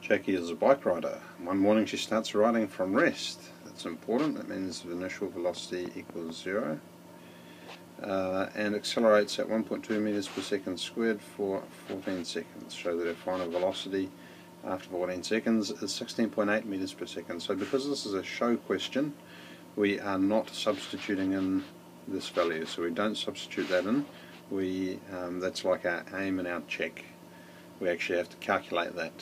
Jackie is a bike rider. One morning she starts riding from rest. That's important. That means the initial velocity equals 0. And accelerates at 1.2 meters per second squared for 14 seconds. Show that her final velocity after 14 seconds is 16.8 meters per second. So because this is a show question, we are not substituting in this value. So we don't substitute that in. That's like our aim and our check. We actually have to calculate that.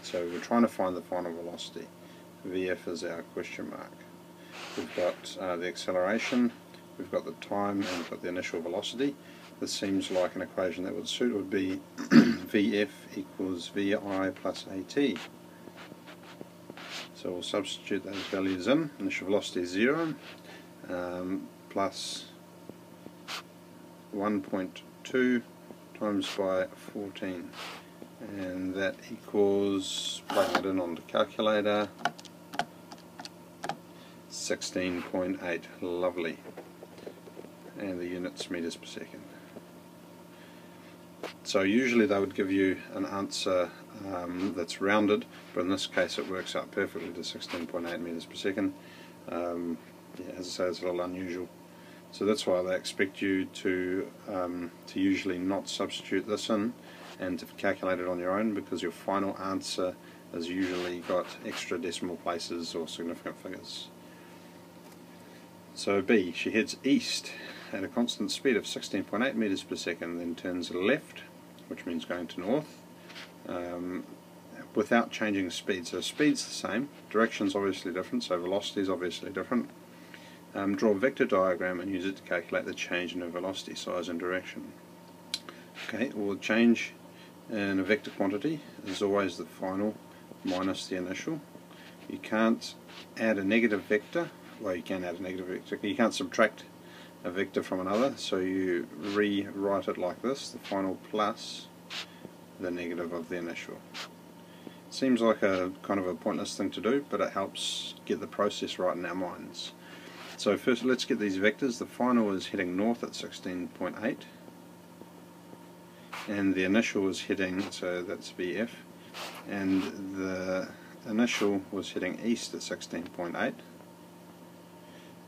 So we're trying to find the final velocity. VF is our question mark. We've got the acceleration, we've got the time, and we've got the initial velocity. This seems like an equation that would suit. It would be VF equals VI plus AT. So we'll substitute those values in. Initial velocity is 0 plus 1.2 times by 14. And that equals, plug it in on the calculator, 16.8. Lovely. And the units meters per second. So usually they would give you an answer that's rounded, but in this case it works out perfectly to 16.8 meters per second. Yeah, as I say, it's a little unusual. So that's why they expect you to usually not substitute this in and to calculate it on your own, because your final answer has usually got extra decimal places or significant figures. So B, she heads east at a constant speed of 16.8 meters per second, then turns left, which means going to north, without changing speed. So speed's the same, direction's obviously different, so velocity's obviously different. Draw a vector diagram and use it to calculate the change in her velocity, size and direction. Okay, well, the change in a vector quantity is always the final minus the initial. You can't add a negative vector. Well, you can add a negative vector. You can't subtract a vector from another, so you rewrite it like this: the final plus the negative of the initial. Seems like a kind of a pointless thing to do, but it helps get the process right in our minds. So first let's get these vectors. The final is heading north at 16.8, and the initial is heading, so that's VF, and the initial was heading east at 16.8.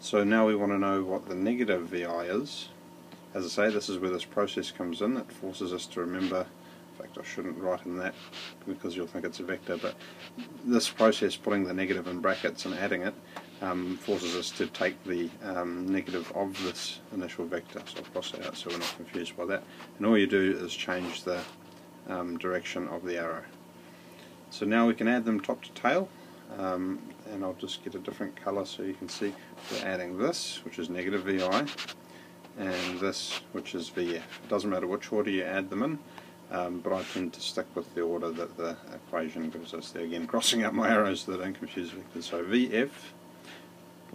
So now we want to know what the negative VI is. As I say, this is where this process comes in. It forces us to remember, in fact I shouldn't write in that because you'll think it's a vector, but this process, putting the negative in brackets and adding it, forces us to take the negative of this initial vector. So I'll cross that out so we're not confused by that. And all you do is change the direction of the arrow. So now we can add them top to tail. And I'll just get a different colour so you can see. We're adding this, which is negative VI, and this, which is VF. It doesn't matter which order you add them in, but I tend to stick with the order that the equation gives us. There again, crossing out my arrows so they don't confuse vectors. So VF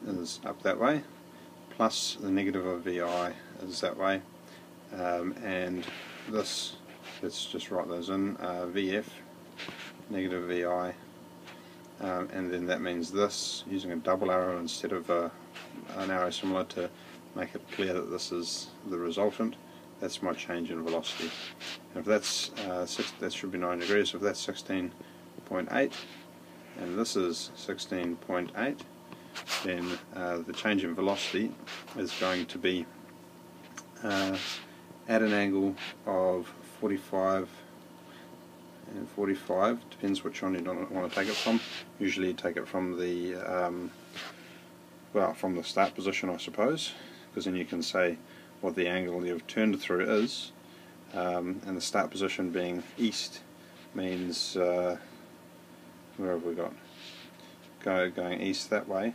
is up that way, plus the negative of VI is that way, and this, let's just write those in, VF, negative VI, and then that means this, using a double arrow instead of an arrow similar to make it clear that this is the resultant. That's my change in velocity. And if that's that should be 9 degrees. If that's 16.8 and this is 16.8, then the change in velocity is going to be at an angle of 45 and 45, depends which one you don't want to take it from. Usually you take it from the well, from the start position, I suppose, because then you can say what the angle you've turned through is, and the start position being east means where have we got? Going east that way.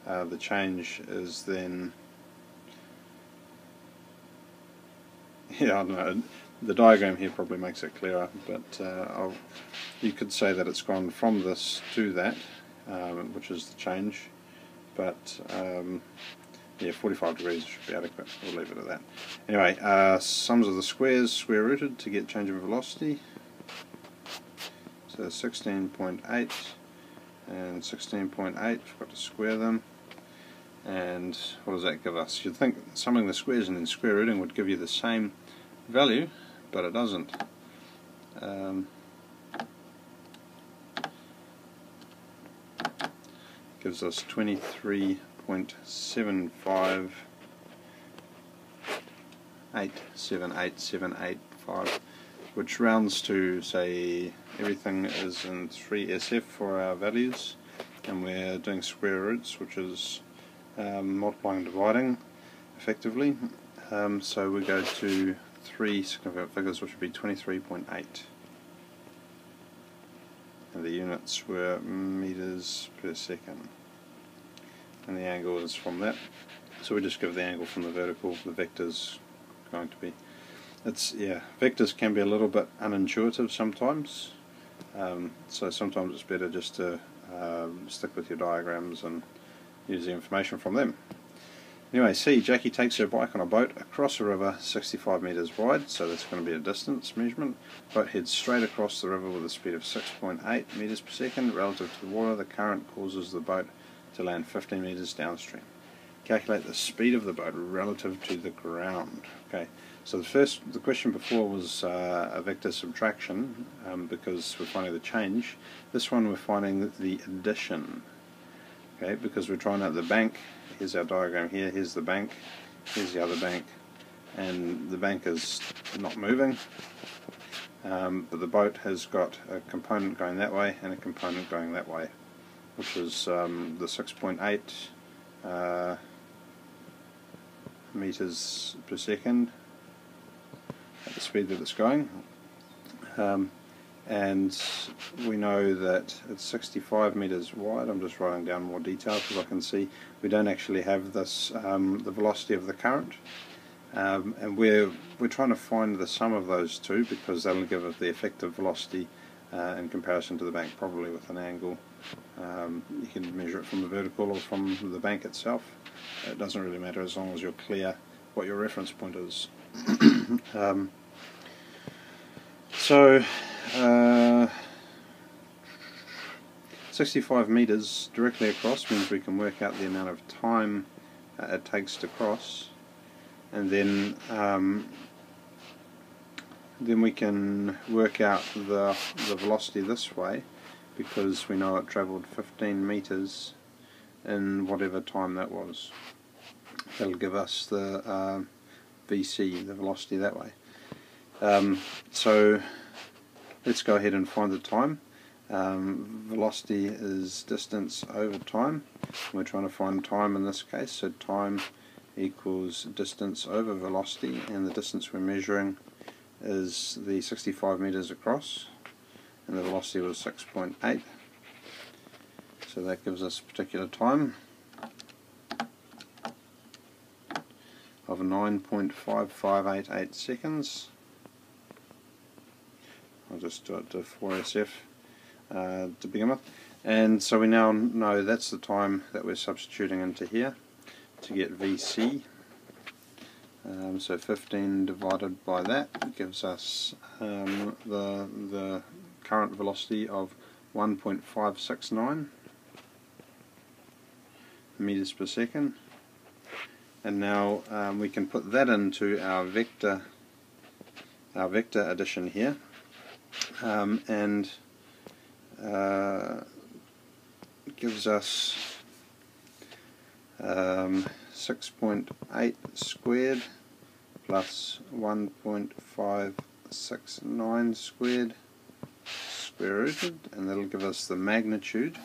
The change is then, yeah, I don't know. The diagram here probably makes it clearer, but you could say that it's gone from this to that, which is the change, but yeah, 45 degrees should be adequate. We'll leave it at that. Anyway, sums of the squares square rooted to get change in velocity. So 16.8 and 16.8, we've got to square them, and what does that give us? You'd think summing the squares and then square rooting would give you the same value, but it doesn't. gives us 23.758787885, which rounds to, say, everything is in 3SF for our values, and we're doing square roots, which is multiplying and dividing effectively. So we go to 3 significant figures, which would be 23.8. And the units were meters per second. And the angle is from that. So we just give the angle from the vertical, the vector's going to be. Vectors can be a little bit unintuitive sometimes. So sometimes it's better just to stick with your diagrams and use the information from them. Anyway, C, Jackie takes her bike on a boat across a river 65 metres wide, so that's going to be a distance measurement. Boat heads straight across the river with a speed of 6.8 metres per second. Relative to the water, the current causes the boat to land 15 metres downstream. Calculate the speed of the boat relative to the ground. Okay, so the question before was a vector subtraction, because we're finding the change. This one we're finding the addition. Okay, because we're trying out the bank. Here's our diagram here, here's the bank, here's the other bank, and the bank is not moving, but the boat has got a component going that way and a component going that way, which is the 6.8 meters per second at the speed that it's going. And we know that it's 65 meters wide. I'm just writing down more detail because I can see we don't actually have this the velocity of the current, and we're trying to find the sum of those two, because that'll give us the effective velocity in comparison to the bank, probably with an angle. You can measure it from the vertical or from the bank itself. It doesn't really matter as long as you're clear what your reference point is. So 65 meters directly across means we can work out the amount of time it takes to cross, and then we can work out the velocity this way, because we know it travelled 15 meters in whatever time that was. That'll give us the VC, the velocity that way. So let's go ahead and find the time. Velocity is distance over time. We're trying to find time in this case, so time equals distance over velocity, and the distance we're measuring is the 65 meters across, and the velocity was 6.8. So that gives us a particular time of 9.5588 seconds. I'll just do it to 4SF to begin with. And so we now know that's the time that we're substituting into here to get VC. So 15 divided by that gives us the current velocity of 1.569 meters per second. And now we can put that into our vector addition here, and it gives us 6.8 squared plus 1.569 squared square rooted, and that'll give us the magnitude.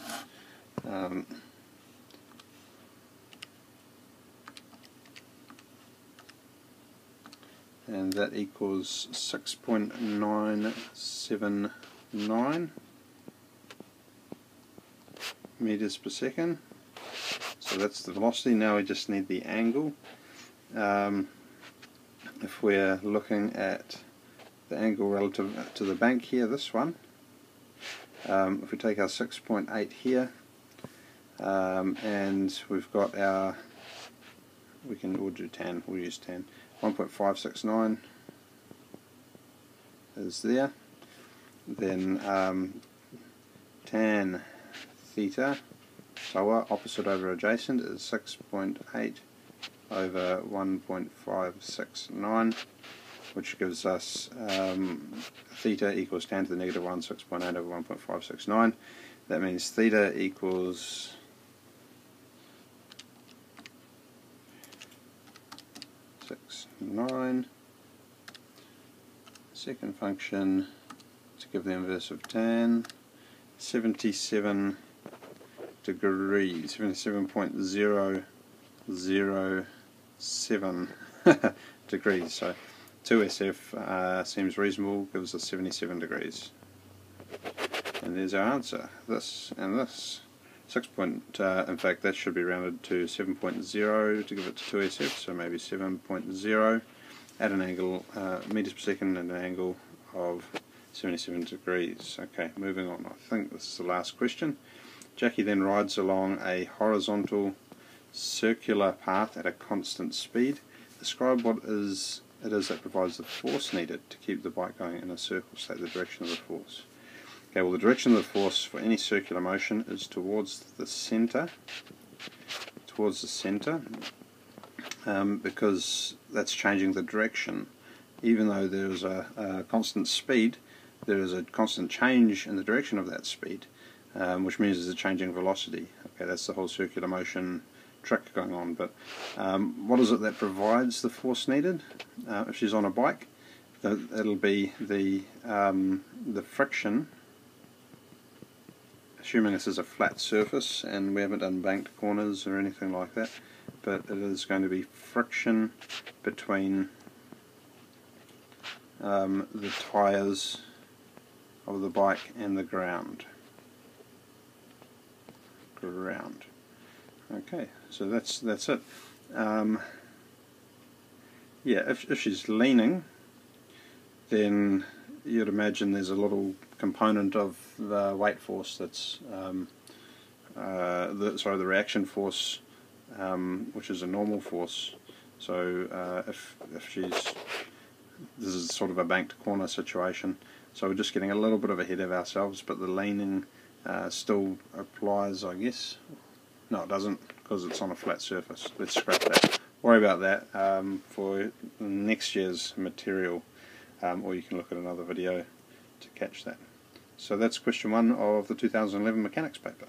And that equals 6.979 meters per second. So that's the velocity. Now we just need the angle. If we're looking at the angle relative to the bank here, this one, if we take our 6.8 here, and we've got our, we'll do tan, we'll use tan. 1.569 is there. Then tan theta, SOA, opposite over adjacent, is 6.8 over 1.569, which gives us theta equals tan to the negative 1, 6.8 over 1.569. That means theta equals 69. Second function to give the inverse of tan, 77 degrees, 77.007 degrees. So 2SF seems reasonable, gives us 77 degrees. And there's our answer, this and this. In fact that should be rounded to 7.0 to give it to 2SF, so maybe 7.0 at an angle, meters per second at an angle of 77 degrees. Okay, moving on. I think this is the last question. Jackie then rides along a horizontal circular path at a constant speed. Describe what it is that provides the force needed to keep the bike going in a circle. State the direction of the force. Okay, well the direction of the force for any circular motion is towards the centre. Because that's changing the direction. Even though there is a constant speed, there is a constant change in the direction of that speed, which means there's a changing velocity. Okay, that's the whole circular motion trick going on. But what is it that provides the force needed? If she's on a bike, it'll be the friction, assuming this is a flat surface and we haven't done banked corners or anything like that, but it is going to be friction between the tyres of the bike and the ground. Okay, so that's it. Yeah, if she's leaning, then you'd imagine there's a little component of the weight force that's the reaction force, which is a normal force. So if this is sort of a banked corner situation, so we're just getting a little bit of ahead of ourselves, but the leaning still applies, I guess. No, it doesn't, because it's on a flat surface. Let's scrap that. Worry about that for next year's material, or you can look at another video to catch that. So that's question 1 of the 2011 mechanics paper.